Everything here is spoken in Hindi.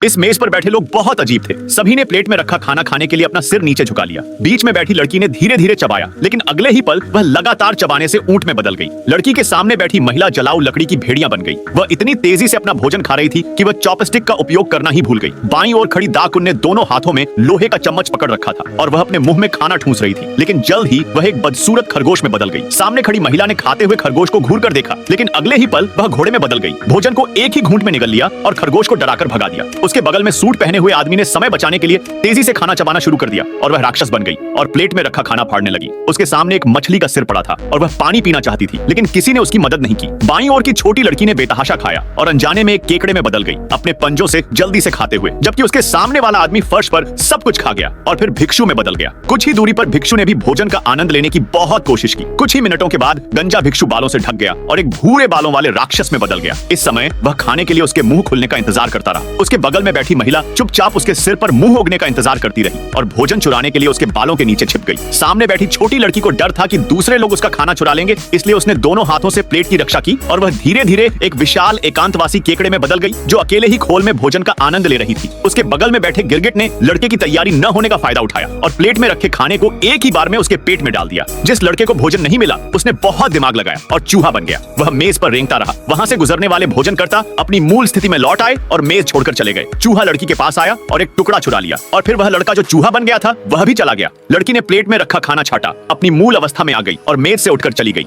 इस मेज पर बैठे लोग बहुत अजीब थे। सभी ने प्लेट में रखा खाना खाने के लिए अपना सिर नीचे झुका लिया। बीच में बैठी लड़की ने धीरे धीरे चबाया, लेकिन अगले ही पल वह लगातार चबाने से ऊंट में बदल गई। लड़की के सामने बैठी महिला जलाऊ लकड़ी की भेड़िया बन गई। वह इतनी तेजी से अपना भोजन खा रही थी कि वह चॉपस्टिक का उपयोग करना ही भूल गई। बाईं ओर खड़ी दाकुन ने दोनों हाथों में लोहे का चम्मच पकड़ रखा था और वह अपने मुंह में खाना ठूंस रही थी, लेकिन जल्द ही वह एक बदसूरत खरगोश में बदल गई। सामने खड़ी महिला ने खाते हुए खरगोश को घूर कर देखा, लेकिन अगले ही पल वह घोड़े में बदल गई। भोजन को एक ही घूंट में निगल लिया और खरगोश को डराकर भगा दिया। उसके बगल में सूट पहने हुए आदमी ने समय बचाने के लिए तेजी से खाना चबाना शुरू कर दिया और वह राक्षस बन गई और प्लेट में रखा खाना फाड़ने लगी। उसके सामने एक मछली का सिर पड़ा था और वह पानी पीना चाहती थी, लेकिन किसी ने उसकी मदद नहीं की। बाईं ओर की छोटी लड़की ने बेतहाशा खाया और अनजाने में एक केकड़े में बदल गई, अपने पंजों से जल्दी से खाते हुए, जबकि उसके सामने वाला आदमी फर्श पर सब कुछ खा गया और फिर भिक्षु में बदल गया। कुछ ही दूरी पर भिक्षु ने भी भोजन का आनंद लेने की बहुत कोशिश की। कुछ ही मिनटों के बाद गंजा भिक्षु बालों से ढक गया और एक भूरे बालों वाले राक्षस में बदल गया। इस समय वह खाने के लिए उसके मुंह खुलने का इंतजार करता रहा। उसके बगल में बैठी महिला चुपचाप उसके सिर पर मुंह उगने का इंतजार करती रही और भोजन चुराने के लिए उसके बालों के नीचे छिप गई। सामने बैठी छोटी लड़की को डर था कि दूसरे लोग उसका खाना चुरा लेंगे, इसलिए उसने दोनों हाथों से प्लेट की रक्षा की और वह धीरे धीरे एक विशाल एकांतवासी केकड़े में बदल गई, जो अकेले ही खोल में भोजन का आनंद ले रही थी। उसके बगल में बैठे गिरगिट ने लड़के की तैयारी न होने का फायदा उठाया और प्लेट में रखे खाने को एक ही बार में उसके पेट में डाल दिया। जिस लड़के को भोजन नहीं मिला उसने बहुत दिमाग लगाया और चूहा बन गया। वह मेज पर रेंगता रहा। वहां से गुजरने वाले भोजनकर्ता अपनी मूल स्थिति में लौट आए और मेज छोड़कर चले गए। चूहा लड़की के पास आया और एक टुकड़ा चुरा लिया और फिर वह लड़का जो चूहा बन गया था वह भी चला गया। लड़की ने प्लेट में रखा खाना छाटा, अपनी मूल अवस्था में आ गई और मेज से उठकर चली गई।